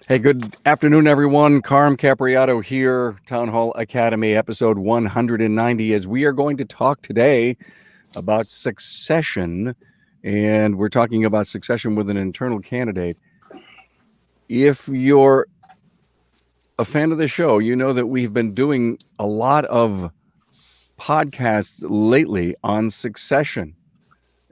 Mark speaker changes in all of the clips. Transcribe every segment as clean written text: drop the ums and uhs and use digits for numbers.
Speaker 1: Hey, good afternoon, everyone. Carm Capriato here, Town Hall Academy, episode 190, as we are going to talk today about succession, and we're talking about succession with an internal candidate. If you're a fan of the show, you know that we've been doing a lot of podcasts lately on succession.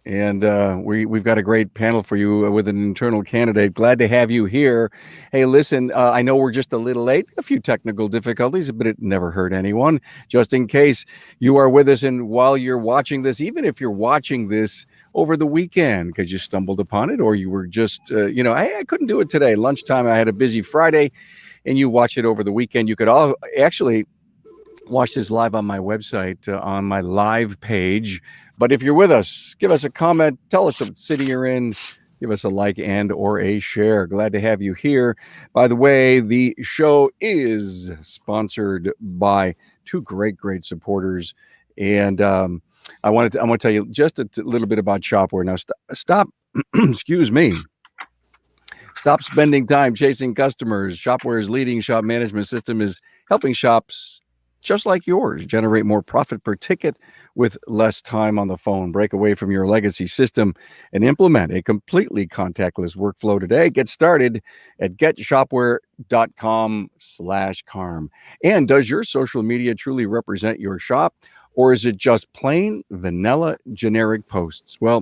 Speaker 1: And we've got a great panel for you with an internal candidate. Glad to have you here. Hey, listen, I know we're just a little late, a few technical difficulties, but it never hurt anyone. Just in case you are with us, and while you're watching this, even if you're watching this over the weekend because you stumbled upon it, or you were just, hey, I couldn't do it today. Lunchtime, I had a busy Friday, and you watched it over the weekend. You could all actually watch this live on my website, on my live page. But if you're with us, give us a comment. Tell us what city you're in. Give us a like and or a share. Glad to have you here. By the way, the show is sponsored by two great supporters. And I want to tell you just a little bit about Shopware. Now, stop, excuse me. Stop spending time chasing customers. Shopware's leading shop management system is helping shops just like yours generate more profit per ticket with less time on the phone. Break away from your legacy system and implement a completely contactless workflow today. Get started at getshopware.com/carm. And does your social media truly represent your shop, or is it just plain vanilla generic posts? Well,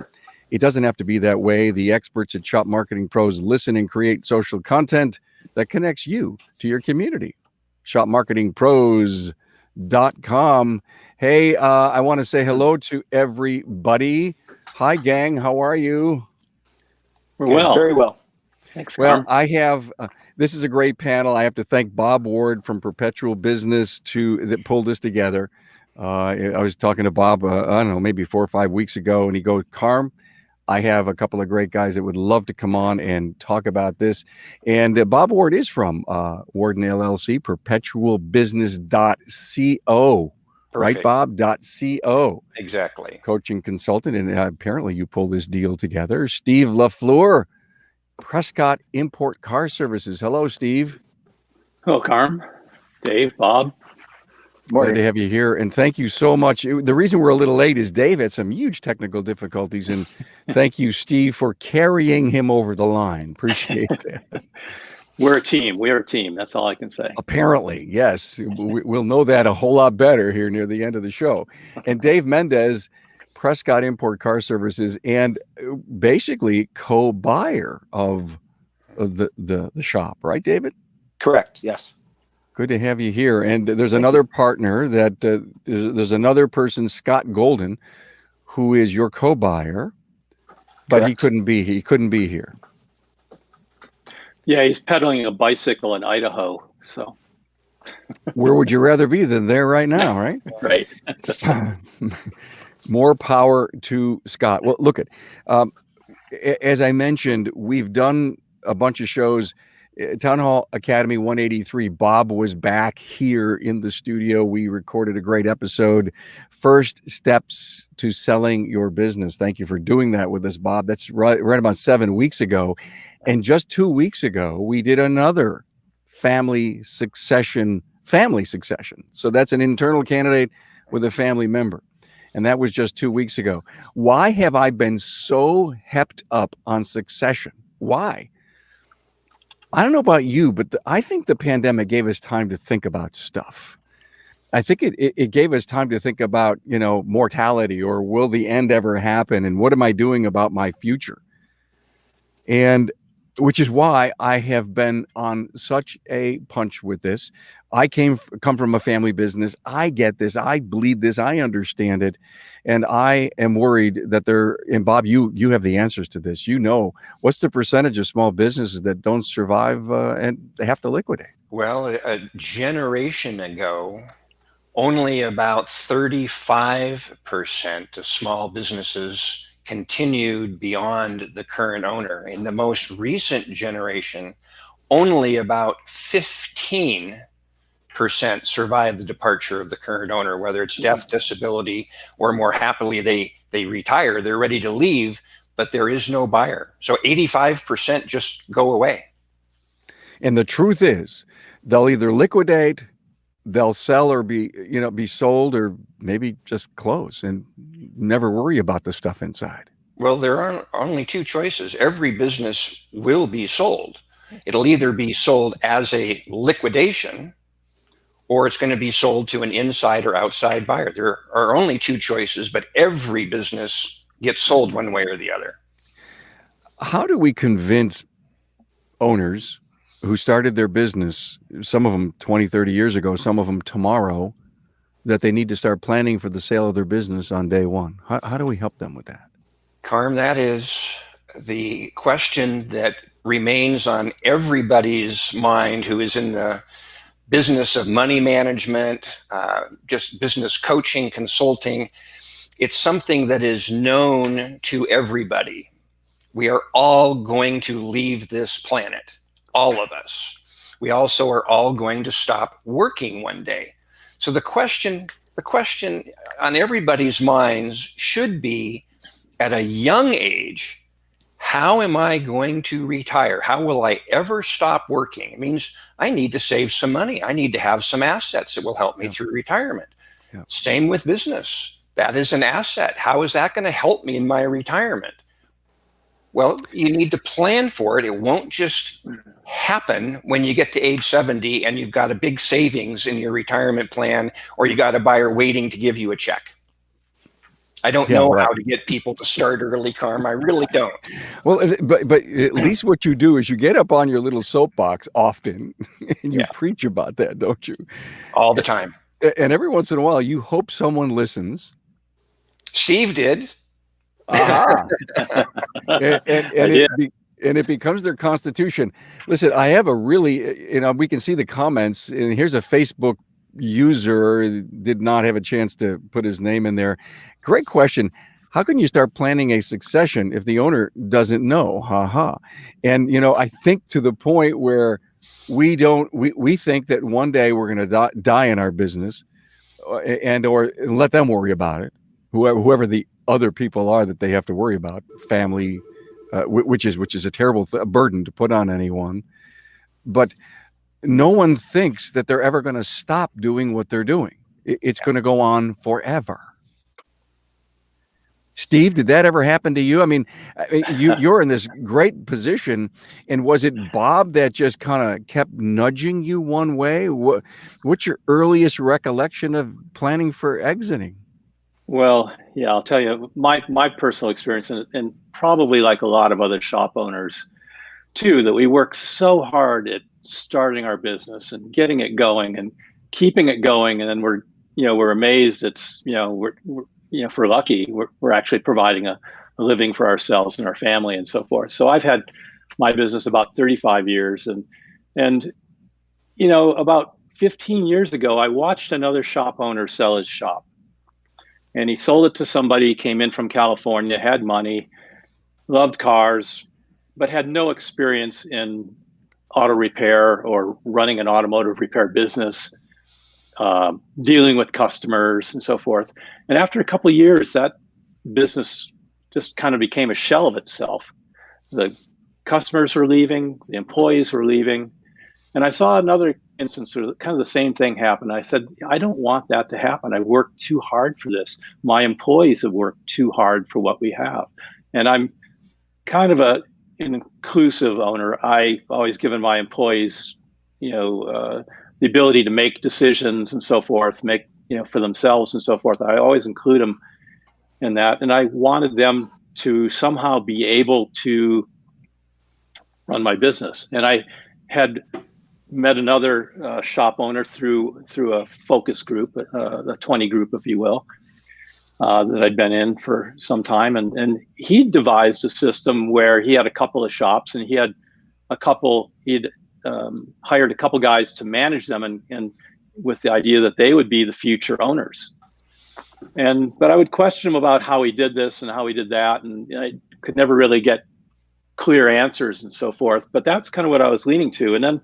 Speaker 1: it doesn't have to be that way. The experts at Shop Marketing Pros listen and create social content that connects you to your community. shopmarketingpros.com. Hey, I want to say hello to everybody. Hi, gang. How are you?
Speaker 2: We're well.
Speaker 3: Very well.
Speaker 2: Thanks,
Speaker 1: Well,
Speaker 2: Carm.
Speaker 1: I have, this is a great panel. I have to thank Bob Ward from Perpetual Business that pulled this together. I was talking to Bob, I don't know, maybe 4 or 5 weeks ago, and he goes, Carm, I have a couple of great guys that would love to come on and talk about this. And Bob Ward is from Warden LLC, perpetualbusiness.co. Right, Bob? .co.
Speaker 3: Exactly.
Speaker 1: Coaching consultant, and apparently you pull this deal together. Steve LaFeur, Prescott Import Car Services. Hello, Steve.
Speaker 2: Hello, Carm, Dave, Bob.
Speaker 1: Glad to have you here, and thank you so much. The reason we're a little late is Dave had some huge technical difficulties, and thank you, Steve, for carrying him over the line. Appreciate that.
Speaker 2: We're a team. We are a team. That's all I can say.
Speaker 1: Apparently, yes. We'll know that a whole lot better here near the end of the show. And Dave Mendez, Prescott Import Car Services, and basically co-buyer of the shop, right, David?
Speaker 3: Correct. Yes.
Speaker 1: Good to have you here. And there's another partner that there's another person, Scott Golden, who is your co-buyer, but
Speaker 3: Correct.
Speaker 1: he couldn't be here.
Speaker 2: Yeah, he's pedaling a bicycle in Idaho. So
Speaker 1: Where would you rather be than there right now, right?
Speaker 2: right.
Speaker 1: More power to Scott. Well, look as I mentioned, we've done a bunch of shows. Town Hall Academy 183. Bob was back here in the studio. We recorded a great episode, First Steps to Selling Your Business. Thank you for doing that with us, Bob. That's right about 7 weeks ago. And just 2 weeks ago, we did another family succession. So that's an internal candidate with a family member. And that was just 2 weeks ago. Why have I been so hepped up on succession? Why? I don't know about you, but I think the pandemic gave us time to think about stuff. I think it gave us time to think about, mortality, or will the end ever happen? And what am I doing about my future? And which is why I have been on such a punch with this. I come from a family business. I get this. I bleed this. I understand it. And I am worried that and Bob, you have the answers to this. What's the percentage of small businesses that don't survive and they have to liquidate?
Speaker 3: Well, a generation ago, only about 35% of small businesses continued beyond the current owner. In the most recent generation, only about 15% survive the departure of the current owner, whether it's death, disability, or more happily, they retire, they're ready to leave, but there is no buyer. So 85% just go away.
Speaker 1: And the truth is, they'll either liquidate, they'll sell, or be sold, or maybe just close and never worry about the stuff inside.
Speaker 3: Well, there are only two choices. Every business will be sold. It'll either be sold as a liquidation, or it's going to be sold to an inside or outside buyer. There are only two choices, but every business gets sold one way or the other.
Speaker 1: How do we convince owners who started their business, some of them 20, 30 years ago, some of them tomorrow, that they need to start planning for the sale of their business on day one? How do we help them with that?
Speaker 3: Carm, that is the question that remains on everybody's mind who is in the business of money management, just business coaching, consulting. It's something that is known to everybody. We are all going to leave this planet, all of us. We also are all going to stop working one day. So the question on everybody's minds should be, at a young age, how am I going to retire? How will I ever stop working? It means I need to save some money. I need to have some assets that will help me through retirement. Yeah. Same with business. That is an asset. How is that going to help me in my retirement? Well, you need to plan for it. It won't just happen when you get to age 70 and you've got a big savings in your retirement plan, or you got a buyer waiting to give you a check. I don't know how to get people to start early, Carm. I really don't.
Speaker 1: Well, but at least what you do is you get up on your little soapbox often and you preach about that, don't you?
Speaker 3: All the time.
Speaker 1: And every once in a while, you hope someone listens.
Speaker 3: Steve did.
Speaker 1: And it becomes their constitution. Listen, I have a really, we can see the comments, and here's a Facebook user, did not have a chance to put his name in there. Great question. How can you start planning a succession if the owner doesn't know? And I think to the point where we think that one day we're going to die in our business, or let them worry about it, whoever the other people are that they have to worry about, family, which is a terrible burden to put on anyone. But no one thinks that they're ever going to stop doing what they're doing. It's going to go on forever. Steve, did that ever happen to you? I mean, you're in this great position, and was it Bob that just kind of kept nudging you one way? What's your earliest recollection of planning for exiting?
Speaker 2: Well, yeah, I'll tell you my personal experience, and probably like a lot of other shop owners too, that we work so hard at starting our business and getting it going and keeping it going, and then we're amazed it's if we're lucky, we're actually providing a living for ourselves and our family and so forth. So I've had my business about 35 years, and about 15 years ago, I watched another shop owner sell his shop, and he sold it to somebody. He came in from California, had money, loved cars, but had no experience in auto repair or running an automotive repair business, dealing with customers and so forth. And after a couple of years, that business just kind of became a shell of itself. The customers were leaving, the employees were leaving. And I saw another instance where kind of the same thing happened. I said, I don't want that to happen. I worked too hard for this. My employees have worked too hard for what we have. And I'm kind of an inclusive owner. I've always given my employees, the ability to make decisions and so forth, make, for themselves and so forth. I always include them in that. And I wanted them to somehow be able to run my business. And I had met another shop owner through a focus group, a 20 group, if you will, that I'd been in for some time. And he devised a system where he had a couple of shops, and he'd hired a couple guys to manage them, and with the idea that they would be the future owners. But I would question him about how he did this and how he did that, and I could never really get clear answers and so forth. But that's kind of what I was leaning to. And then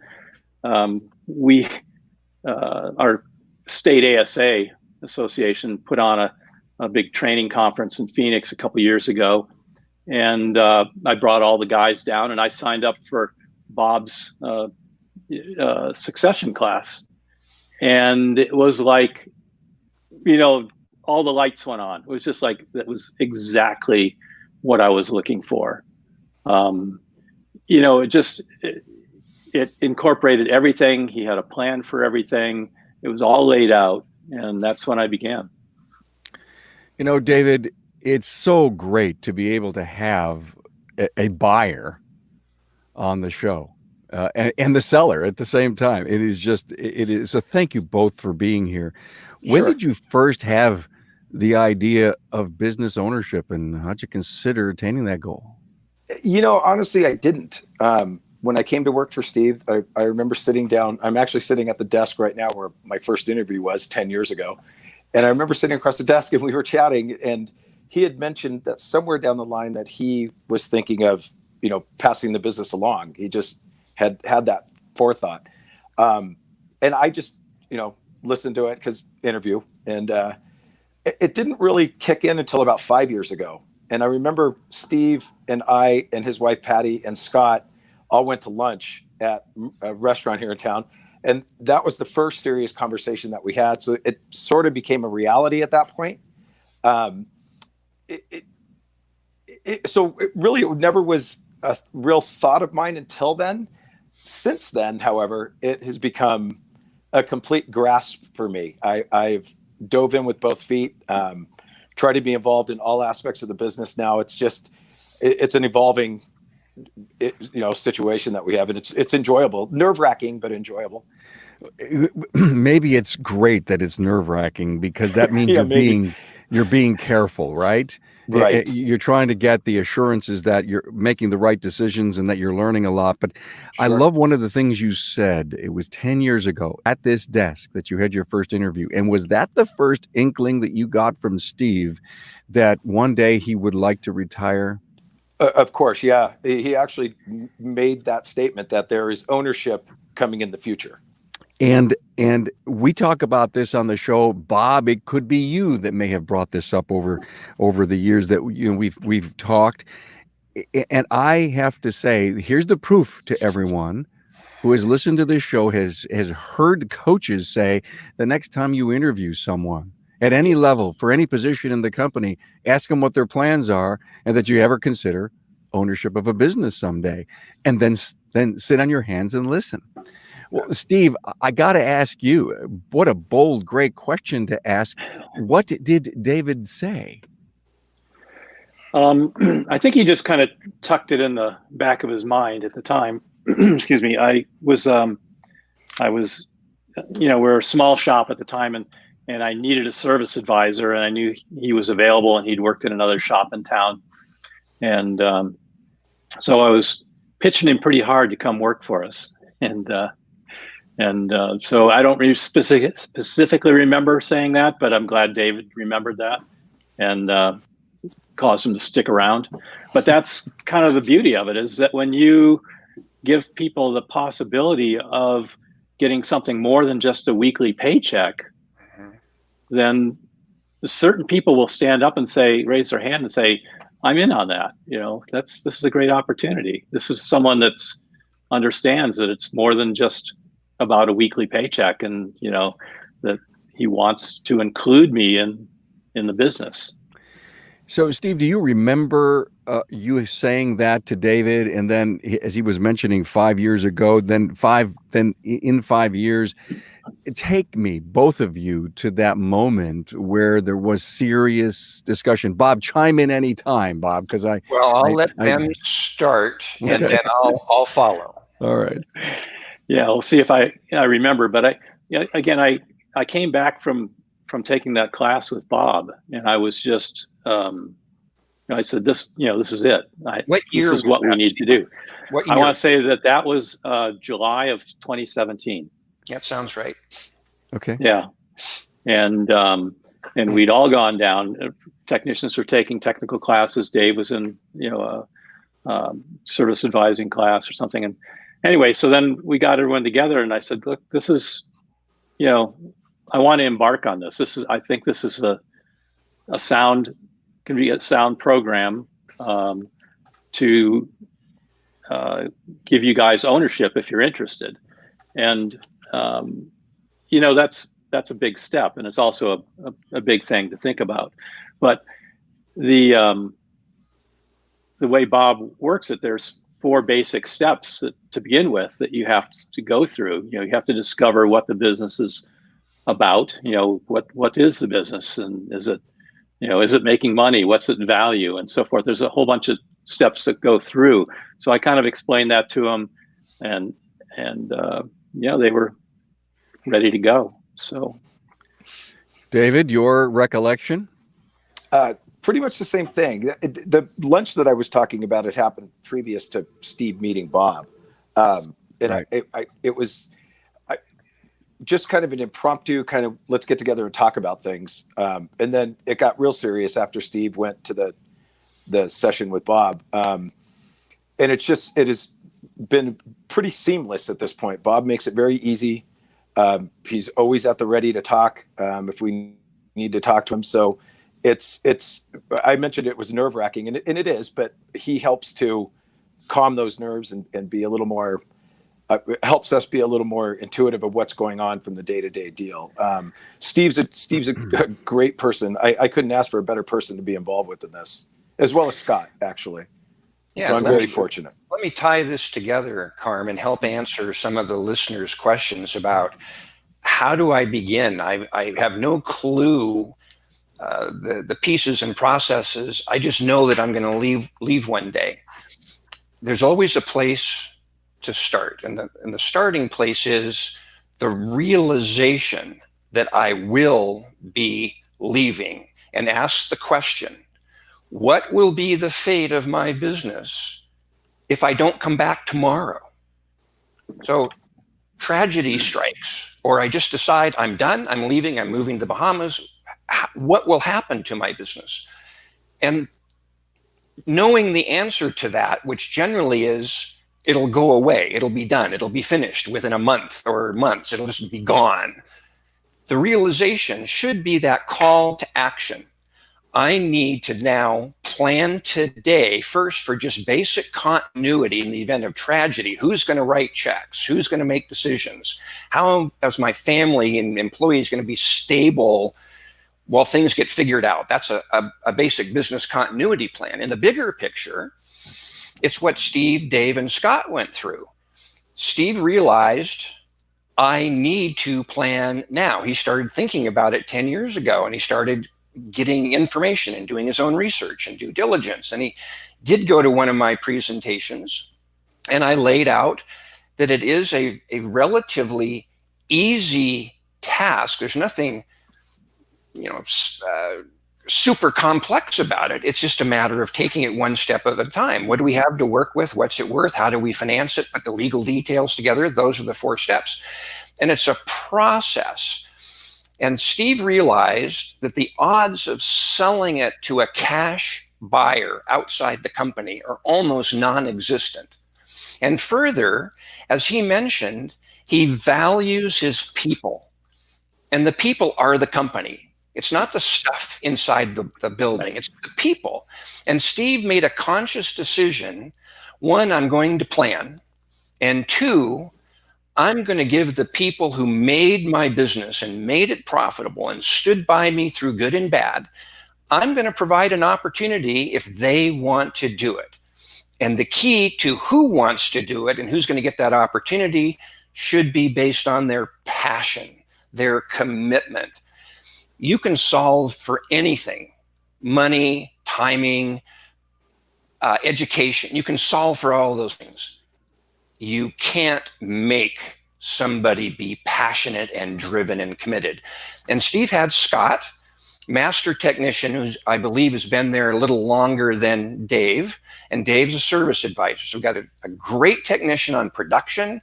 Speaker 2: our state ASA association put on a big training conference in Phoenix a couple of years ago, and I brought all the guys down, and I signed up for Bob's succession class, and it was like, all the lights went on. It was just like, that was exactly what I was looking for. It incorporated everything. He had a plan for everything. It was all laid out, and that's when I began.
Speaker 1: David, it's so great to be able to have a buyer on the show and the seller at the same time. It is. So thank you both for being here. When did you first have the idea of business ownership, and how'd you consider attaining that goal?
Speaker 4: Honestly, I didn't. When I came to work for Steve, I remember sitting down. I'm actually sitting at the desk right now where my first interview was 10 years ago. And I remember sitting across the desk and we were chatting, and he had mentioned that somewhere down the line that he was thinking of, passing the business along. He just had that forethought. And I just, listened to it because interview. And it didn't really kick in until about 5 years ago. And I remember Steve and I and his wife, Patty, and Scott all went to lunch at a restaurant here in town. And that was the first serious conversation that we had. So it sort of became a reality at that point. So it never was a real thought of mine until then. Since then, however, it has become a complete grasp for me. I've dove in with both feet, try to be involved in all aspects of the business now. It's an evolving situation that we have, and it's enjoyable, nerve-wracking, but enjoyable.
Speaker 1: Maybe it's great that it's nerve-wracking, because that means you're being careful, right?
Speaker 4: Right.
Speaker 1: You're trying to get the assurances that you're making the right decisions and that you're learning a lot. But I love one of the things you said. It was 10 years ago at this desk that you had your first interview. And was that the first inkling that you got from Steve that one day he would like to retire?
Speaker 4: Of course, yeah. He actually made that statement that there is ownership coming in the future.
Speaker 1: And we talk about this on the show, Bob. It could be you that may have brought this up over the years that we've talked. And I have to say, here's the proof to everyone who has listened to this show, has heard coaches say, the next time you interview someone at any level for any position in the company, ask them what their plans are, and that you ever consider ownership of a business someday, and then sit on your hands and listen. Well, Steve, I got to ask you, what a bold, great question to ask. What did David say?
Speaker 2: I think he just kind of tucked it in the back of his mind at the time. Excuse me. I was, we're a small shop at the time, and I needed a service advisor, and I knew he was available, and he'd worked in another shop in town. And so I was pitching him pretty hard to come work for us. And so I don't really specifically remember saying that, but I'm glad David remembered that and caused him to stick around. But that's kind of the beauty of it, is that when you give people the possibility of getting something more than just a weekly paycheck, then certain people will stand up and raise their hand and say, I'm in on that. This is a great opportunity. This is someone that's understands that it's more than just about a weekly paycheck, and that he wants to include me in the business.
Speaker 1: So, Steve, do you remember you saying that to David, and then, as he was mentioning 5 years ago, then in 5 years, take me, both of you, to that moment where there was serious discussion? Bob, chime in any time, Bob, because
Speaker 3: I'll let them start, and then I'll follow.
Speaker 1: All right.
Speaker 2: Yeah, we'll see if I remember. But I came back from taking that class with Bob, and I was just I said, this is it. This is what we need to do. I want to say that was July of 2017.
Speaker 3: That sounds right.
Speaker 1: Okay.
Speaker 2: Yeah, and we'd all gone down. Technicians were taking technical classes. Dave was in a service advising class or something, and anyway, so then we got everyone together, and I said, look, this is, I want to embark on this. I think this is can be a sound program to give you guys ownership if you're interested. And you know, that's a big step, and it's also a big thing to think about. But the way Bob works it, there's 4 basic steps to begin with that you have to go through. You know, you have to discover what the business is about. You know, what is the business, and is it making money? What's its value, and so forth. There's a whole bunch of steps that go through. So I kind of explained that to them, and they were ready to go. So,
Speaker 1: David, your recollection?
Speaker 4: Pretty much the same thing. The lunch that I was talking about, it happened previous to Steve meeting Bob.
Speaker 1: Right.
Speaker 4: It was just kind of an impromptu kind of, let's get together and talk about things. And then it got real serious after Steve went to the session with Bob. And it has been pretty seamless at this point. Bob makes it very easy. He's always at the ready to talk if we need to talk to him. So I mentioned it was nerve wracking, and it is, but he helps to calm those nerves and be a little more, helps us be a little more intuitive of what's going on from the day-to-day deal. Steve's a great person. I couldn't ask for a better person to be involved with in this, as well as Scott, actually.
Speaker 3: Yeah,
Speaker 4: so I'm very fortunate.
Speaker 3: Let me tie this together, Carm, and help answer some of the listeners' questions about how do I begin? I have no clue the pieces and processes. I just know that I'm going to leave one day. There's always a place to start, and the starting place is the realization that I will be leaving, and ask the question, what will be the fate of my business if I don't come back tomorrow? So tragedy strikes, or I just decide I'm done, I'm leaving, I'm moving to the Bahamas. What will happen to my business? And knowing the answer to that, which generally is, it'll go away, it'll be done, it'll be finished within a month or months, it'll just be gone. The realization should be that call to action. I need to now plan today first for just basic continuity in the event of tragedy. Who's going to write checks? Who's going to make decisions? How is my family and employees going to be stable while things get figured out? That's a basic business continuity plan. In the bigger picture, it's what Steve, Dave, and Scott went through. Steve realized, I need to plan now. He started thinking about it 10 years ago, and he started getting information and doing his own research and due diligence. And he did go to one of my presentations, and I laid out that it is a relatively easy task. There's nothing, super complex about it. It's just a matter of taking it one step at a time. What do we have to work with? What's it worth? How do we finance it? Put the legal details together. Those are the 4 steps. And it's a process. And Steve realized that the odds of selling it to a cash buyer outside the company are almost non-existent. And further, as he mentioned, he values his people. And the people are the company. It's not the stuff inside the building, it's the people. And Steve made a conscious decision. 1, I'm going to plan. And 2, I'm going to give the people who made my business and made it profitable and stood by me through good and bad, I'm going to provide an opportunity if they want to do it. And the key to who wants to do it and who's going to get that opportunity should be based on their passion, their commitment. You can solve for anything: money, timing, education. You can solve for all of those things. You can't make somebody be passionate and driven and committed. And Steve had Scott, master technician, who's, I believe, has been there a little longer than Dave. And Dave's a service advisor. So we've got a great technician on production,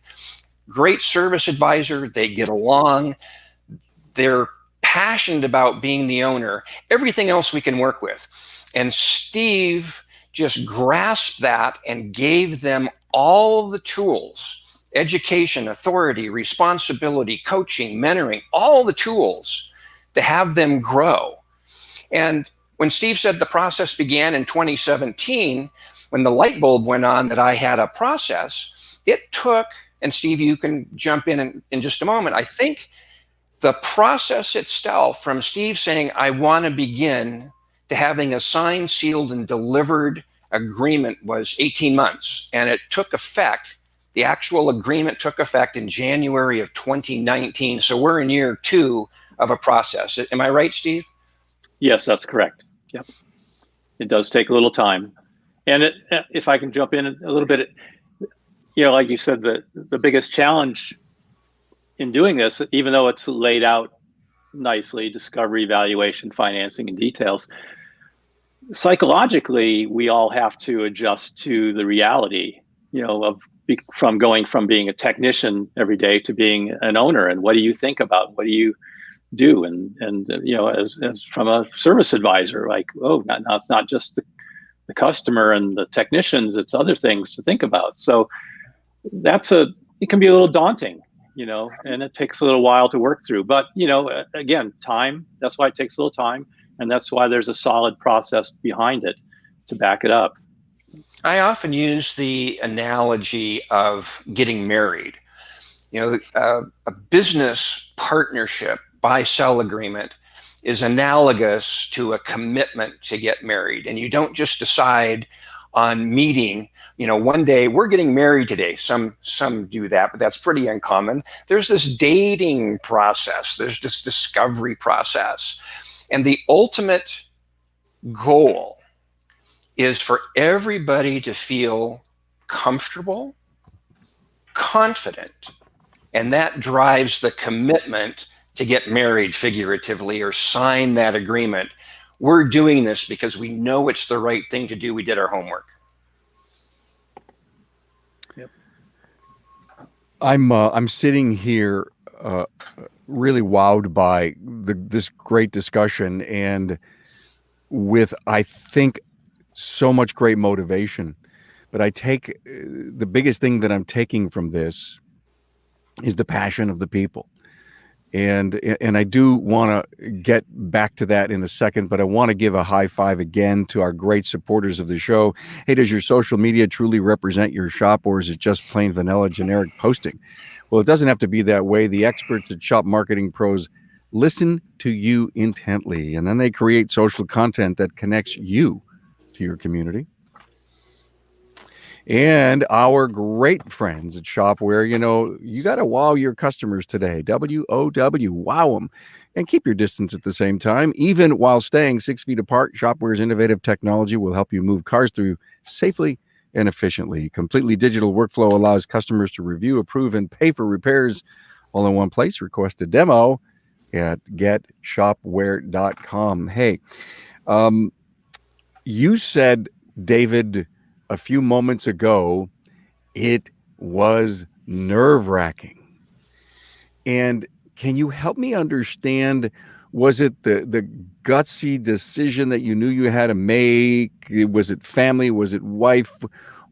Speaker 3: great service advisor. They get along. They're passionate about being the owner. Everything else we can work with. And Steve just grasped that and gave them all the tools: education, authority, responsibility, coaching, mentoring, all the tools to have them grow. And when Steve said the process began in 2017, when the light bulb went on that I had a process, it took and Steve, you can jump in just a moment. I think the process itself, from Steve saying, I want to begin, to having a signed, sealed, and delivered agreement, was 18 months. And it took effect. The actual agreement took effect in January of 2019. So we're in year 2 of a process. Am I right, Steve?
Speaker 2: Yes, that's correct. Yep. It does take a little time. And if I can jump in a little bit, like you said, the biggest challenge in doing this, even though it's laid out nicely, discovery, valuation, financing, and details, psychologically, we all have to adjust to the reality, from going from being a technician every day to being an owner. And what do you think about? What do you do? And as from a service advisor, like, now it's not just the customer and the technicians, it's other things to think about. So it can be a little daunting, and it takes a little while to work through. But, again, time, that's why it takes a little time. And that's why there's a solid process behind it to back it up.
Speaker 3: I often use the analogy of getting married. A business partnership, buy-sell agreement, is analogous to a commitment to get married. And you don't just decide on meeting, one day we're getting married today. Some do that, but that's pretty uncommon. There's this dating process. There's this discovery process. And the ultimate goal is for everybody to feel comfortable, confident, and that drives the commitment to get married, figuratively, or sign that agreement. We're doing this because we know it's the right thing to do. We did our homework.
Speaker 2: Yep.
Speaker 1: I'm sitting here really wowed by this great discussion, and with, I think, so much great motivation. But I take the biggest thing that I'm taking from this is the passion of the people. And I do want to get back to that in a second, but I want to give a high five again to our great supporters of the show. Hey, does your social media truly represent your shop, or is it just plain vanilla generic posting? Well, it doesn't have to be that way. The experts at Shop Marketing Pros listen to you intently, and then they create social content that connects you to your community. And our great friends at Shopware, you got to wow your customers today. WOW, wow them. And keep your distance at the same time. Even while staying 6 feet apart, Shopware's innovative technology will help you move cars through safely and efficiently. Completely digital workflow allows customers to review, approve, and pay for repairs all in one place. Request a demo at getshopware.com. Hey, you said, David, a few moments ago, it was nerve-wracking. And can you help me understand, was it the gutsy decision that you knew you had to make? Was it family? Was it wife?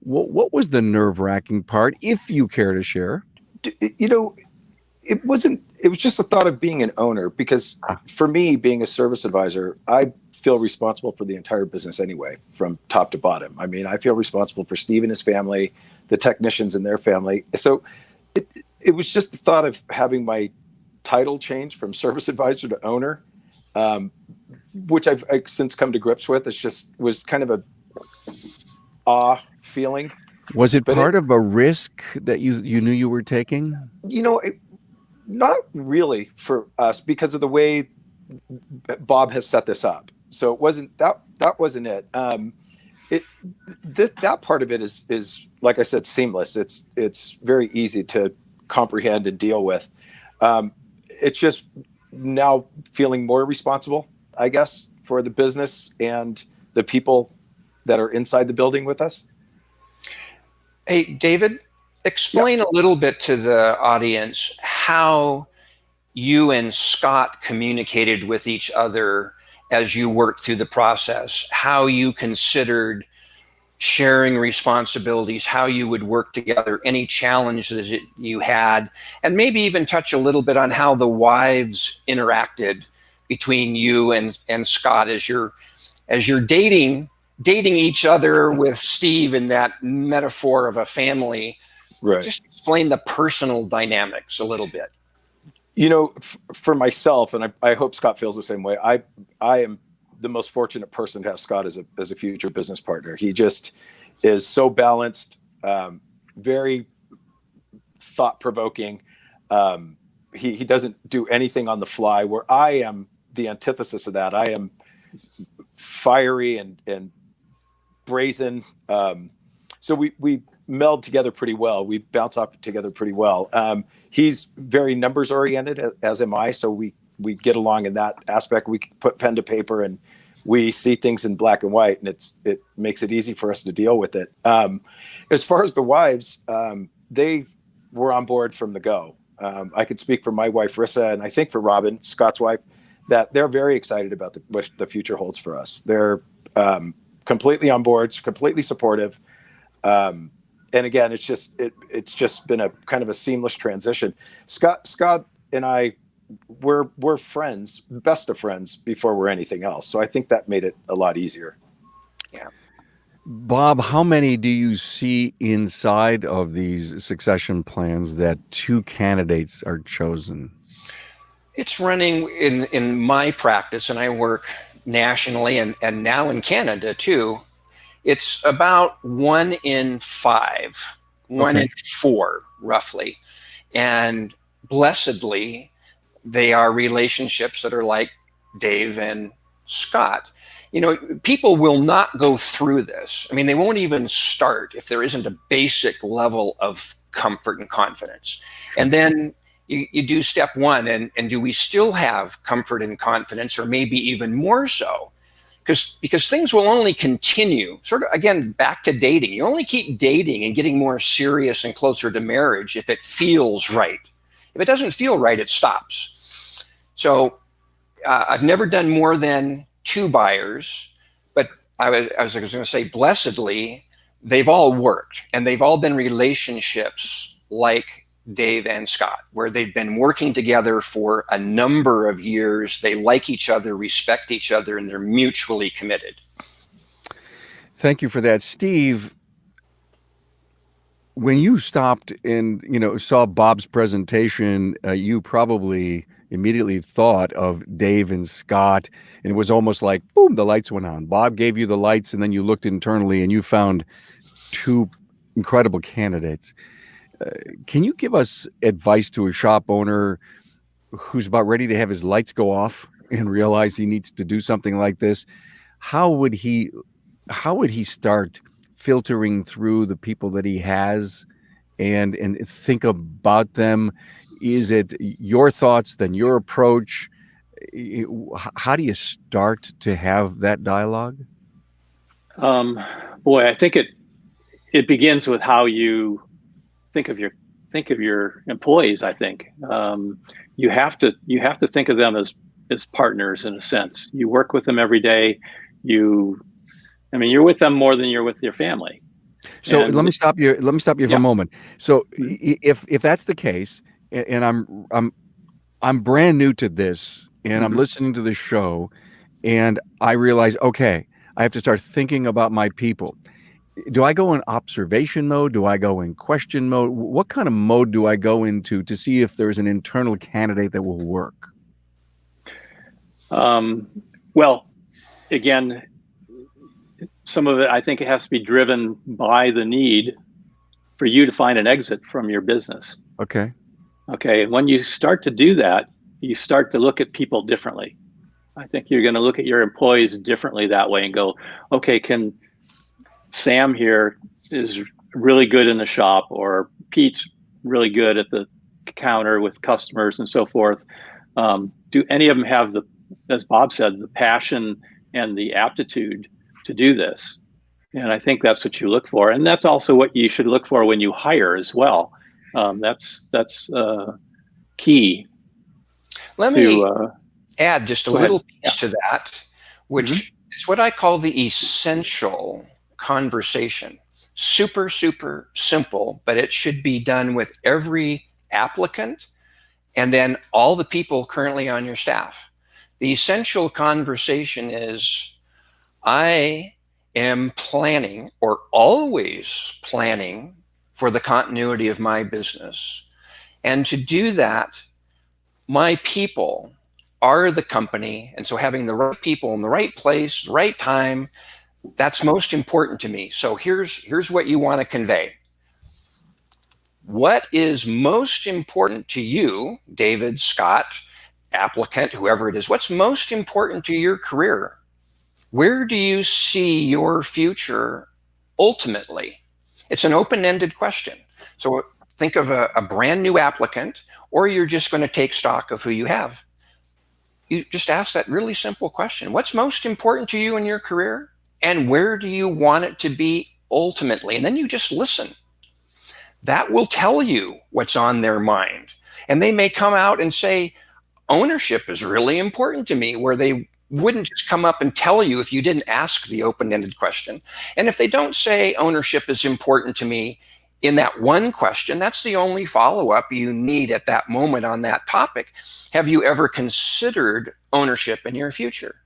Speaker 1: What was the nerve-wracking part, if you care to share?
Speaker 4: It wasn't, it was just the thought of being an owner, because for me, being a service advisor, I feel responsible for the entire business anyway, from top to bottom. I mean, I feel responsible for Steve and his family, the technicians and their family. So it was just the thought of having my title change from service advisor to owner, which I've since come to grips with. It's just was kind of a awe feeling.
Speaker 1: Was it part of a risk that you knew you were taking?
Speaker 4: Not really for us, because of the way Bob has set this up. So it wasn't that wasn't it. That part of it is like I said, seamless. It's very easy to comprehend and deal with. It's just now feeling more responsible, I guess, for the business and the people that are inside the building with us.
Speaker 3: Hey, David, explain a little bit to the audience how you and Scott communicated with each other as you worked through the process, how you considered sharing responsibilities, how you would work together, any challenges that you had, and maybe even touch a little bit on how the wives interacted between you and Scott as you're dating each other with Steve in that metaphor of a family.
Speaker 4: Right.
Speaker 3: Just explain the personal dynamics a little bit?
Speaker 4: You know, for myself, and I hope Scott feels the same way. I am the most fortunate person to have Scott as a future business partner. He just is so balanced, very thought-provoking. He doesn't do anything on the fly, where I am the antithesis of that. I am fiery and brazen. So we meld together pretty well. We bounce off together pretty well. He's very numbers oriented, as am I. So we get along in that aspect. We put pen to paper and we see things in black and white, and it makes it easy for us to deal with it. As far as the wives, they were on board from the go. I could speak for my wife, Rissa, and I think for Robin, Scott's wife, that they're very excited about what the future holds for us. They're completely on board, completely supportive. And again, it's just been a kind of a seamless transition. Scott and I, we're friends, best of friends before we're anything else. So I think that made it a lot easier.
Speaker 3: Yeah.
Speaker 1: Bob, how many do you see inside of these succession plans that two candidates are chosen?
Speaker 3: It's running in my practice, and I work nationally and now in Canada too. It's about 1 in 5, 1 in 4, roughly. And blessedly, they are relationships that are like Dave and Scott. You know, people will not go through this. I mean, they won't even start if there isn't a basic level of comfort and confidence. And then you do step 1, and do we still have comfort and confidence, or maybe even more so? Because things will only continue, sort of, again, back to dating. You only keep dating and getting more serious and closer to marriage if it feels right. If it doesn't feel right, it stops. So I've never done more than 2 buyers, but I was going to say, blessedly, they've all worked, and they've all been relationships like Dave and Scott, where they've been working together for a number of years. They like each other, respect each other, and they're mutually committed.
Speaker 1: Thank you for that. Steve, when you stopped and saw Bob's presentation, you probably immediately thought of Dave and Scott, and it was almost like, boom, the lights went on. Bob gave you the lights, and then you looked internally and you found 2 incredible candidates. Can you give us advice to a shop owner who's about ready to have his lights go off and realize he needs to do something like this? How would he start filtering through the people that he has and think about them? Is it your thoughts, then your approach? How do you start to have that dialogue?
Speaker 2: Boy, I think it begins with how you think of your employees. I think you have to think of them as partners in a sense. You work with them every day. You're with them more than you're with your family.
Speaker 1: So let me stop you for a moment. So if that's the case, and I'm brand new to this, and I'm listening to the show, and I realize, okay, I have to start thinking about my people. Do I go in observation mode? Do I go in question mode? What kind of mode do I go into to see if there's an internal candidate that will work?
Speaker 2: Well, again, some of it, I think it has to be driven by the need for you to find an exit from your business.
Speaker 1: Okay.
Speaker 2: And when you start to do that, you start to look at people differently. I think you're going to look at your employees differently that way and go, okay, can Sam here is really good in the shop, or Pete's really good at the counter with customers and so forth. Do any of them have as Bob said, the passion and the aptitude to do this? And I think that's what you look for. And that's also what you should look for when you hire as well. That's key.
Speaker 3: Let me add just a little piece to that, which is what I call the essential conversation. Super, super simple, but it should be done with every applicant and then all the people currently on your staff. The essential conversation is, I am planning, or always planning, for the continuity of my business. And to do that, my people are the company. And so having the right people in the right place, the right time, that's most important to me. So here's what you want to convey. What is most important to you, David, Scott, applicant, whoever it is? What's most important to your career? Where do you see your future ultimately? It's an open-ended question. So think of a brand new applicant, or you're just going to take stock of who you have. You just ask that really simple question. What's most important to you in your career? And where do you want it to be ultimately? And then you just listen. That will tell you what's on their mind. And they may come out and say, ownership is really important to me, where they wouldn't just come up and tell you if you didn't ask the open-ended question. And if they don't say ownership is important to me in that one question, that's the only follow-up you need at that moment on that topic. Have you ever considered ownership in your future?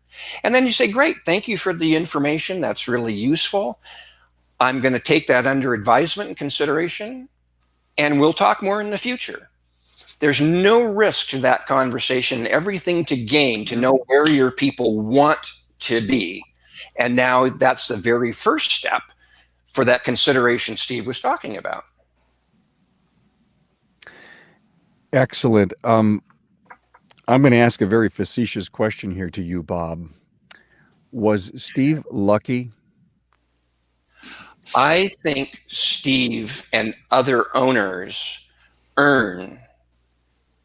Speaker 3: And then you say, great, thank you for the information. That's really useful. I'm going to take that under advisement and consideration, and we'll talk more in the future. There's no risk to that conversation, everything to gain to know where your people want to be. And now that's the very first step for that consideration Steve was talking about.
Speaker 1: Excellent. I'm going to ask a very facetious question here to you, Bob. Was Steve lucky?
Speaker 3: I think Steve and other owners earn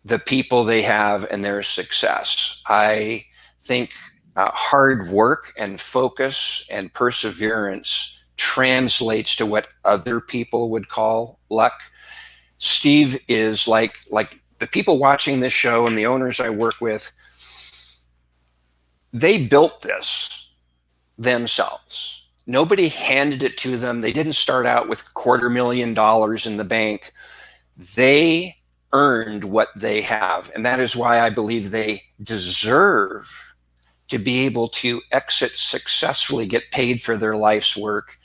Speaker 3: the people they have and their success. I think hard work and focus and perseverance translates to what other people would call luck. Steve is like the people watching this show and the owners I work with, they built this themselves. Nobody handed it to them. They didn't start out with $250,000 in the bank. They earned what they have. And that is why I believe they deserve to be able to exit successfully, get paid for their life's work,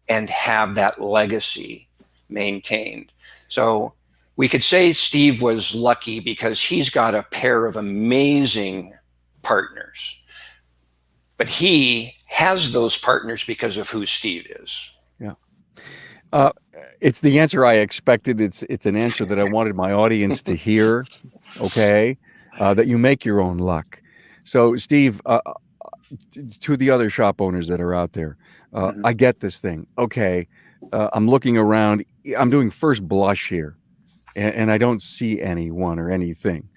Speaker 3: and have that legacy maintained. So we could say Steve was lucky because he's got a pair of amazing partners. But he has those partners because of who Steve is.
Speaker 1: Yeah. It's the answer I expected. It's an answer that I wanted my audience to hear. Okay. That you make your own luck. So Steve, to the other shop owners that are out there, I get this thing. Okay. I'm looking around. I'm doing first blush here, and I don't see anyone or anything.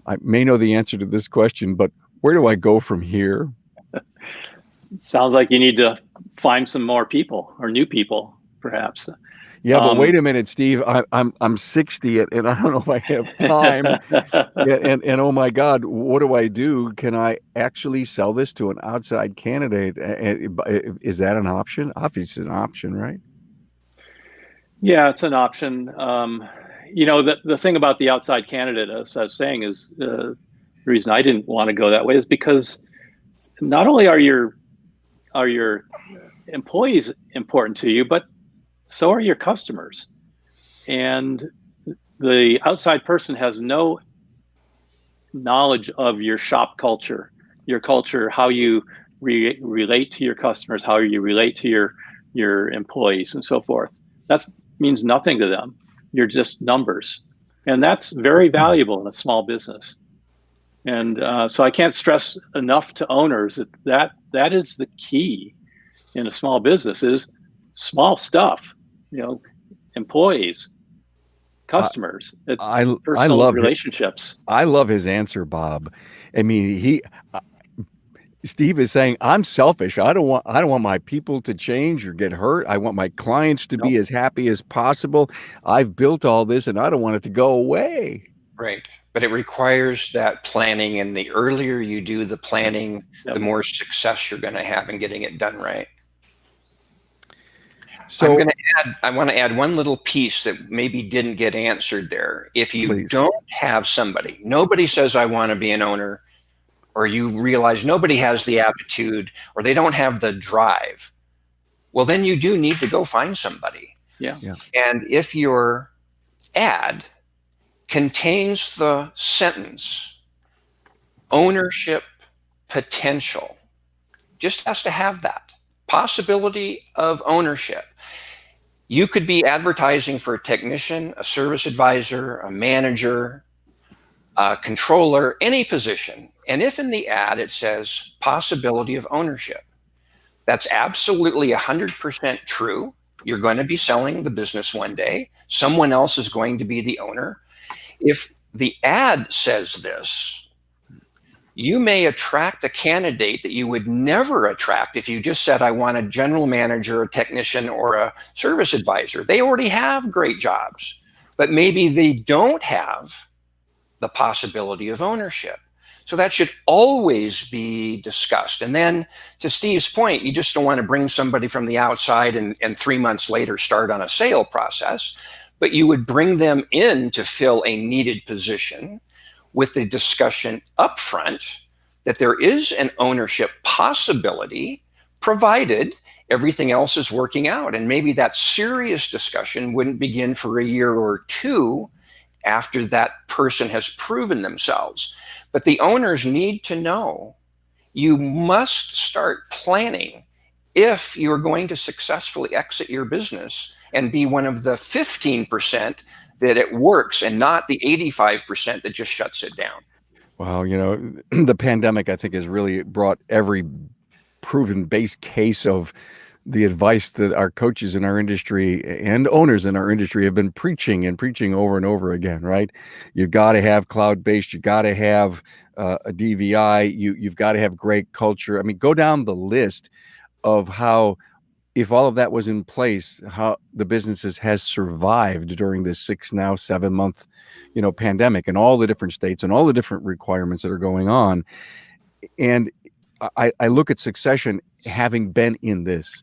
Speaker 1: I may know the answer to this question, but where do I go from here?
Speaker 2: Sounds like you need to find some more people or new people, perhaps.
Speaker 1: Yeah, but wait a minute, Steve. I'm 60 and I don't know if I have time. and oh my God, what do I do? Can I actually sell this to an outside candidate? Is that an option? Obviously, it's an option, right?
Speaker 2: Yeah, it's an option. The thing about the outside candidate, as I was saying, is the reason I didn't want to go that way is because not only are your employees important to you, but so are your customers. And the outside person has no knowledge of your shop culture, your culture, how you relate to your customers, how you relate to your employees, and so forth. That means nothing to them. You're just numbers. And that's very valuable in a small business. And so I can't stress enough to owners that is the key in a small business is small stuff, employees, customers, personal relationships.
Speaker 1: I love his answer, Bob. I mean, Steve is saying, I'm selfish. I don't want my people to change or get hurt. I want my clients to be as happy as possible. I've built all this and I don't want it to go away.
Speaker 3: Right. But it requires that planning. And the earlier you do the planning, the more success you're going to have in getting it done right. So I want to add one little piece that maybe didn't get answered there. If you don't have somebody, nobody says, I want to be an owner, or you realize nobody has the aptitude or they don't have the drive, well, then you do need to go find somebody.
Speaker 2: Yeah.
Speaker 3: And if your ad contains the sentence ownership potential, just has to have that possibility of ownership. You could be advertising for a technician, a service advisor, a manager, a controller, any position. And if in the ad it says possibility of ownership, that's absolutely 100% true. You're going to be selling the business one day. Someone else is going to be the owner. If the ad says this, you may attract a candidate that you would never attract if you just said, I want a general manager, a technician, or a service advisor. They already have great jobs, but maybe they don't have the possibility of ownership. So that should always be discussed. And then to Steve's point, you just don't want to bring somebody from the outside and 3 months later start on a sale process, but you would bring them in to fill a needed position with the discussion up front that there is an ownership possibility provided everything else is working out. And maybe that serious discussion wouldn't begin for a year or two after that person has proven themselves. But the owners need to know you must start planning if you're going to successfully exit your business and be one of the 15% that it works and not the 85% that just shuts it down.
Speaker 1: Wow, the pandemic, I think, has really brought every proven base case of the advice that our coaches in our industry and owners in our industry have been preaching over and over again, right? You've got to have cloud-based, you got to have a DVI, you've got to have great culture. I mean, go down the list of how, if all of that was in place, how the businesses has survived during this 7 month, pandemic, and all the different states and all the different requirements that are going on. And I look at succession, having been in this.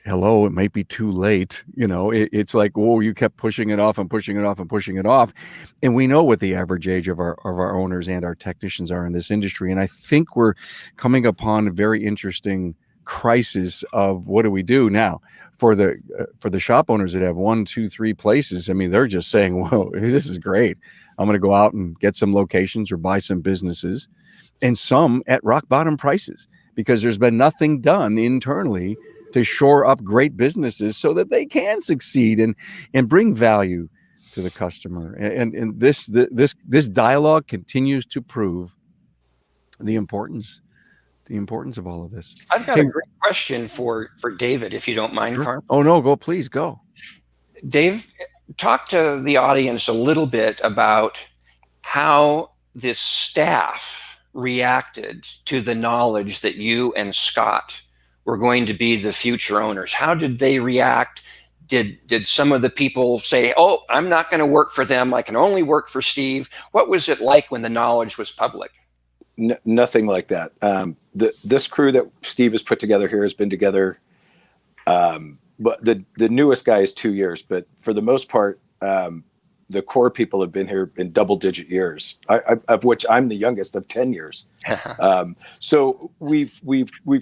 Speaker 1: Hello, it might be too late. It's like, whoa, you kept pushing it off and pushing it off and pushing it off. And we know what the average age of our owners and our technicians are in this industry. And I think we're coming upon a very interesting crisis of what do we do now for the shop owners that have 1, 2, 3 places. I mean, they're just saying, whoa, this is great. I'm going to go out and get some locations or buy some businesses, and some at rock bottom prices, because there's been nothing done internally to shore up great businesses so that they can succeed and bring value to the customer. And this dialogue continues to prove the importance of all of this.
Speaker 3: I've got a great question for David, if you don't mind,
Speaker 1: Sure.
Speaker 3: Carm.
Speaker 1: Oh no, please go.
Speaker 3: Dave, talk to the audience a little bit about how this staff reacted to the knowledge that you and Scott were going to be the future owners. How did they react? Did some of the people say, oh, I'm not going to work for them, I can only work for Steve? What was it like when the knowledge was public?
Speaker 4: Nothing like that. This crew that Steve has put together here has been together, but the newest guy is 2 years, but for the most part, the core people have been here in double-digit years, of which I'm the youngest of 10 years. So we've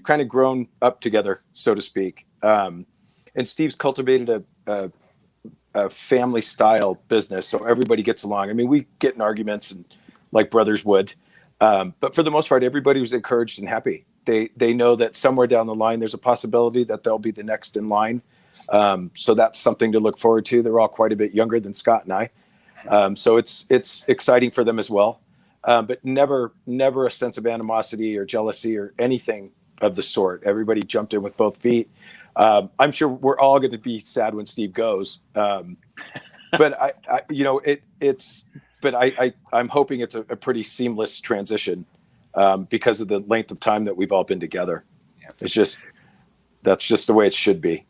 Speaker 4: kind of grown up together, so to speak. And Steve's cultivated a family-style business, so everybody gets along. I mean, we get in arguments and like brothers would, but for the most part, everybody was encouraged and happy. They know that somewhere down the line, there's a possibility that they'll be the next in line. So that's something to look forward to. They're all quite a bit younger than Scott and I. So it's exciting for them as well. But never a sense of animosity or jealousy or anything of the sort. Everybody jumped in with both feet. I'm sure we're all going to be sad when Steve goes. But I'm hoping it's a pretty seamless transition because of the length of time that we've all been together. That's just the way it should be.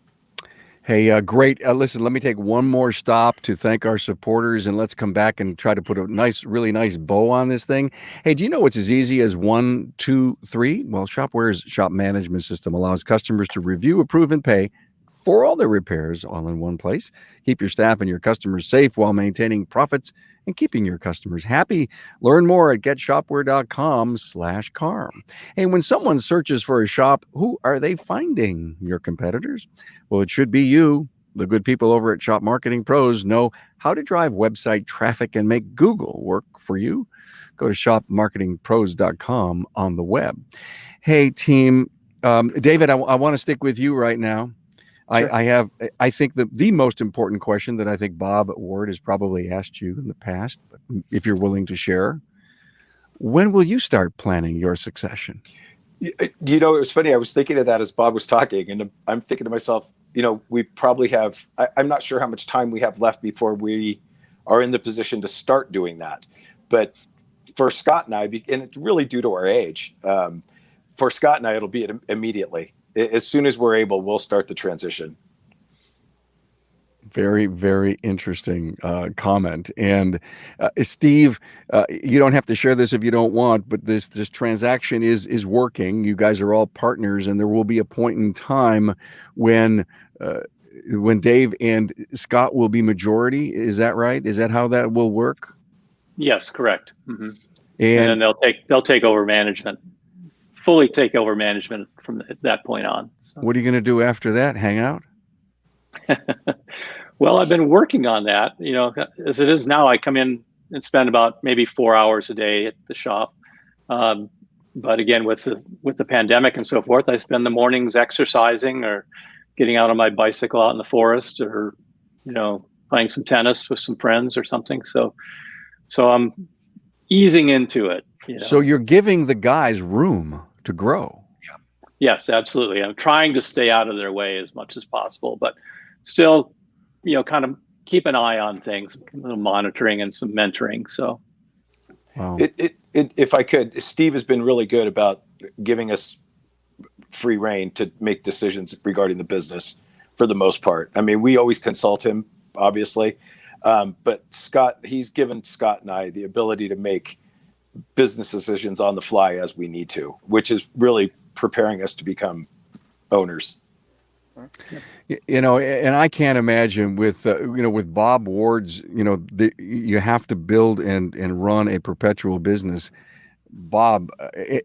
Speaker 1: Hey, great. Listen, let me take one more stop to thank our supporters, and let's come back and try to put a really nice bow on this thing. Hey, do you know it's as easy as 1, 2, 3? Well, Shopware's shop management system allows customers to review, approve, and pay for all their repairs all in one place. Keep your staff and your customers safe while maintaining profits and keeping your customers happy. Learn more at getshopware.com/Carm. And when someone searches for a shop, who are they finding? Your competitors? Well, it should be you. The good people over at Shop Marketing Pros know how to drive website traffic and make Google work for you. Go to shopmarketingpros.com on the web. Hey, team. David, I want to stick with you right now. Sure. I think the most important question that I think Bob Ward has probably asked you in the past, but if you're willing to share, when will you start planning your succession?
Speaker 4: You know, it was funny. I was thinking of that as Bob was talking, and I'm thinking to myself, you know, we probably have, I'm not sure how much time we have left before we are in the position to start doing that. But for Scott and I, and it's really due to our age, for Scott and I, it'll be immediately. As soon as we're able, we'll start the transition.
Speaker 1: Very, very interesting comment. And Steve, you don't have to share this if you don't want, but this transaction is working. You guys are all partners, and there will be a point in time when Dave and Scott will be majority. Is that right? Is that how that will work?
Speaker 2: Yes, correct. Mm-hmm. And then they'll take over management. Fully take over management from that point on. So.
Speaker 1: What are you going to do after that? Hang out?
Speaker 2: Well, I've been working on that. You know, as it is now, I come in and spend about maybe 4 hours a day at the shop. But again, with the pandemic and so forth, I spend the mornings exercising or getting out on my bicycle out in the forest, or playing some tennis with some friends or something. So I'm easing into it.
Speaker 1: So you're giving the guys room to grow.
Speaker 2: Yeah. Yes, absolutely. I'm trying to stay out of their way as much as possible, but still, kind of keep an eye on things, a little monitoring and some mentoring. So,
Speaker 1: wow.
Speaker 4: If I could, Steve has been really good about giving us free reign to make decisions regarding the business for the most part. I mean, we always consult him, obviously, but he's given Scott and I the ability to make business decisions on the fly as we need to, which is really preparing us to become owners.
Speaker 1: And I can't imagine with Bob Ward's, you have to build and run a perpetual business. Bob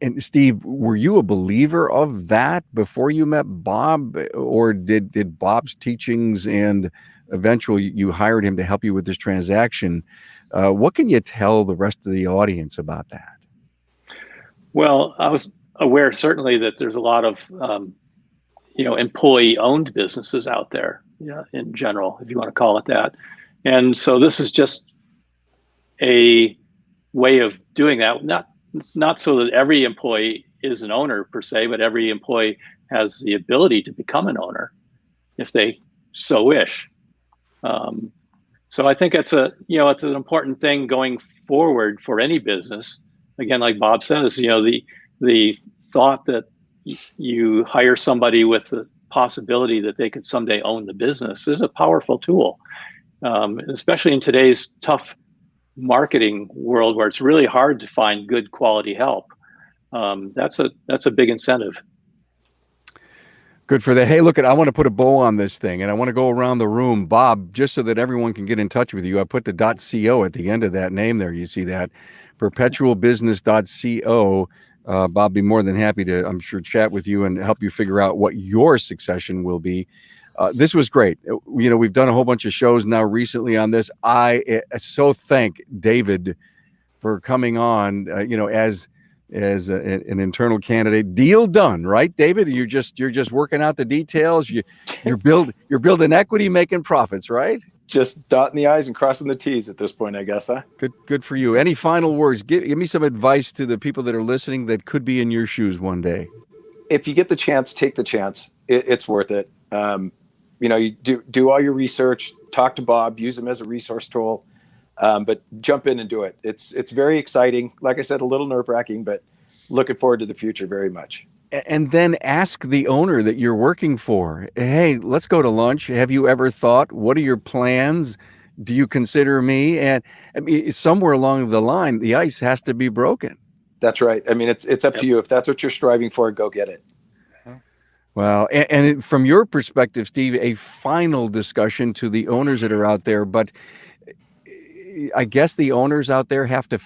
Speaker 1: and Steve, were you a believer of that before you met Bob, or did Bob's teachings and eventually you hired him to help you with this transaction? What can you tell the rest of the audience about that?
Speaker 2: Well, I was aware certainly that there's a lot of employee-owned businesses out there, in general, if you want to call it that. And so this is just a way of doing that, not so that every employee is an owner per se, but every employee has the ability to become an owner if they so wish. So I think it's an important thing going forward for any business. Again, like Bob says, the thought that you hire somebody with the possibility that they could someday own the business is a powerful tool, especially in today's tough marketing world where it's really hard to find good quality help. That's a big incentive.
Speaker 1: Good for that. Hey, look, I want to put a bow on this thing, and I want to go around the room. Bob, just so that everyone can get in touch with you, I put the .co at the end of that name there. You see that? perpetualbusiness.co. Bob, be more than happy to, I'm sure, chat with you and help you figure out what your succession will be. This was great. We've done a whole bunch of shows now recently on this. I so thank David for coming on, as an internal candidate. Deal done, right, David? You're just working out the details. You're building equity, making profits, right?
Speaker 4: Just dotting the I's and crossing the T's at this point, I guess, huh?
Speaker 1: Good for you. Any final words? Give me some advice to the people that are listening that could be in your shoes one day.
Speaker 4: If you get the chance, take the chance. It's worth it. You do all your research, talk to Bob, use him as a resource tool. But jump in and do it. It's very exciting. Like I said, a little nerve-wracking, but looking forward to the future very much.
Speaker 1: And then ask the owner that you're working for, hey, let's go to lunch. Have you ever thought, what are your plans? Do you consider me? And I mean, somewhere along the line, the ice has to be broken.
Speaker 4: That's right. I mean, it's up to you. If that's what you're striving for, go get it.
Speaker 1: Well, and from your perspective, Steve, a final discussion to the owners that are out there, but I guess the owners out there have to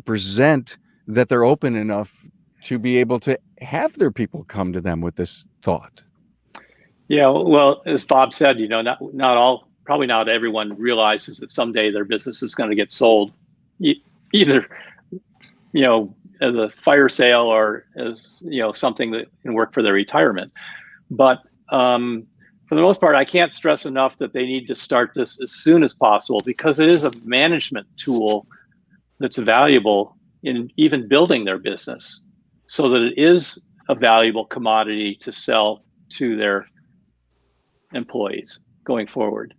Speaker 1: present that they're open enough to be able to have their people come to them with this thought.
Speaker 2: Yeah, well, as Bob said, probably not everyone realizes that someday their business is going to get sold, either as a fire sale or as something that can work for their retirement. But for the most part, I can't stress enough that they need to start this as soon as possible, because it is a management tool that's valuable in even building their business, so that it is a valuable commodity to sell to their employees going forward.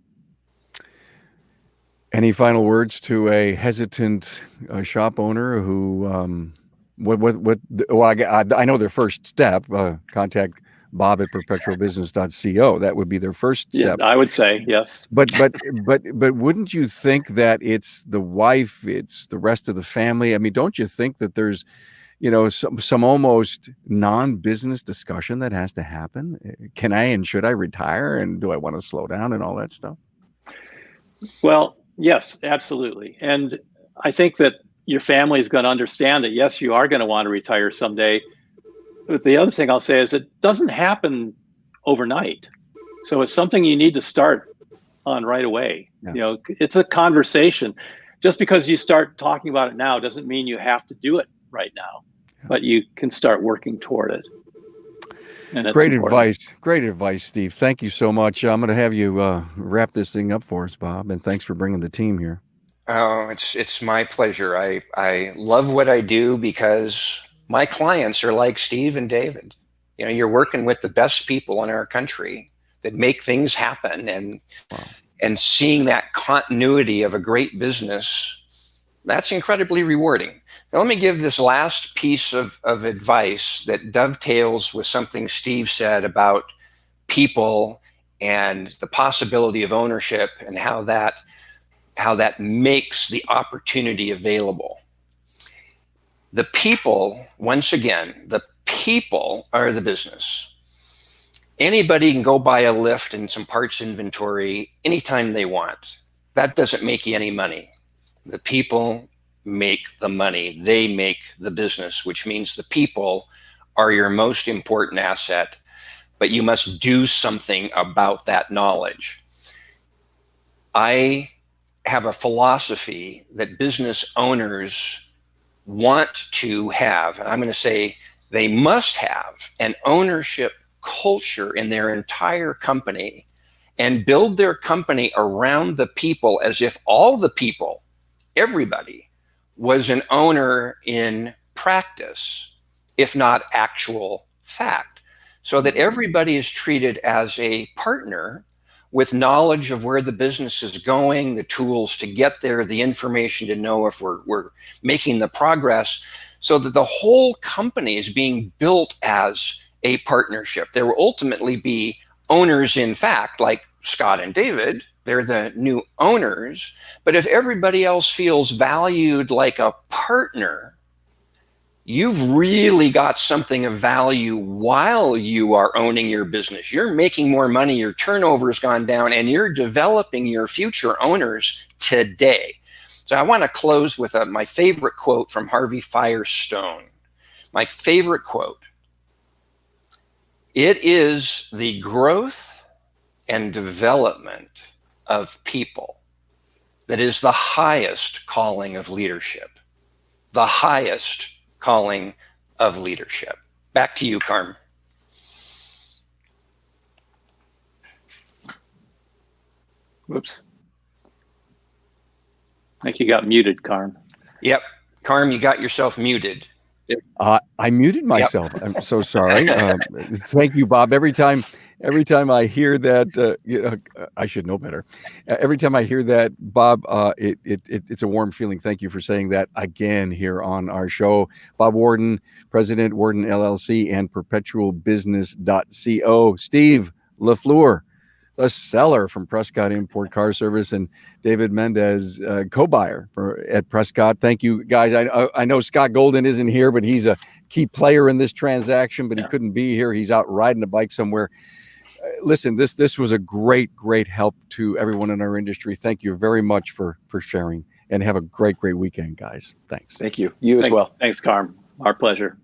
Speaker 1: Any final words to a hesitant shop owner who, I know their first step, contact Bob at perpetualbusiness.co. That would be their first step.
Speaker 2: Yeah, I would say yes.
Speaker 1: But wouldn't you think that it's the wife, it's the rest of the family? I mean, don't you think that there's, some almost non-business discussion that has to happen? Can I and should I retire? And do I want to slow down and all that stuff?
Speaker 2: Well, yes, absolutely. And I think that your family is going to understand that, yes, you are going to want to retire someday. But the other thing I'll say is it doesn't happen overnight. So it's something you need to start on right away. Yes. It's a conversation. Just because you start talking about it now doesn't mean you have to do it right now, but you can start working toward it. And
Speaker 1: great advice, Steve. Thank you so much. I'm going to have you wrap this thing up for us, Bob, and thanks for bringing the team here.
Speaker 3: Oh, it's my pleasure. I love what I do because my clients are like Steve and David. You're working with the best people in our country that make things happen, and seeing that continuity of a great business, that's incredibly rewarding. Now, let me give this last piece of advice that dovetails with something Steve said about people and the possibility of ownership and how that makes the opportunity available. The people, once again, the people are the business. Anybody can go buy a lift and some parts inventory anytime they want. That doesn't make you any money. The people make the money. They make the business, which means the people are your most important asset, but you must do something about that knowledge. I have a philosophy that business owners want to have, and I'm going to say they must have, an ownership culture in their entire company and build their company around the people as if all the people, everybody, was an owner in practice, if not actual fact, so that everybody is treated as a partner with knowledge of where the business is going, the tools to get there, the information to know if we're making the progress, so that the whole company is being built as a partnership. There will ultimately be owners in fact, like Scott and David. They're the new owners. But if everybody else feels valued like a partner, you've really got something of value while you are owning your business. You're making more money, your turnover has gone down, and you're developing your future owners today. So I want to close with my favorite quote from Harvey Firestone. My favorite quote. It is the growth and development of people that is the highest calling of leadership. The highest calling of leadership. Back to you, Carm.
Speaker 2: Whoops. I think you got muted, Carm.
Speaker 3: Yep. Carm, you got yourself muted.
Speaker 1: I muted myself. Yep. I'm so sorry. Thank you, Bob. Every time I hear that, I should know better. Every time I hear that, Bob, it's a warm feeling. Thank you for saying that again here on our show. Bob Warden, President, Warden LLC, and perpetualbusiness.co. Steve LaFeur, the seller from Prescott Import Car Service, and David Mendez, co-buyer at Prescott. Thank you, guys. I know Scott Golden isn't here, but he's a key player in this transaction, but he couldn't be here. He's out riding a bike somewhere. Listen, this was a great help to everyone in our industry. Thank you very much for sharing, and have a great weekend, guys. Thanks.
Speaker 4: Thank you. You as well.
Speaker 2: Thanks, Carm. Our pleasure.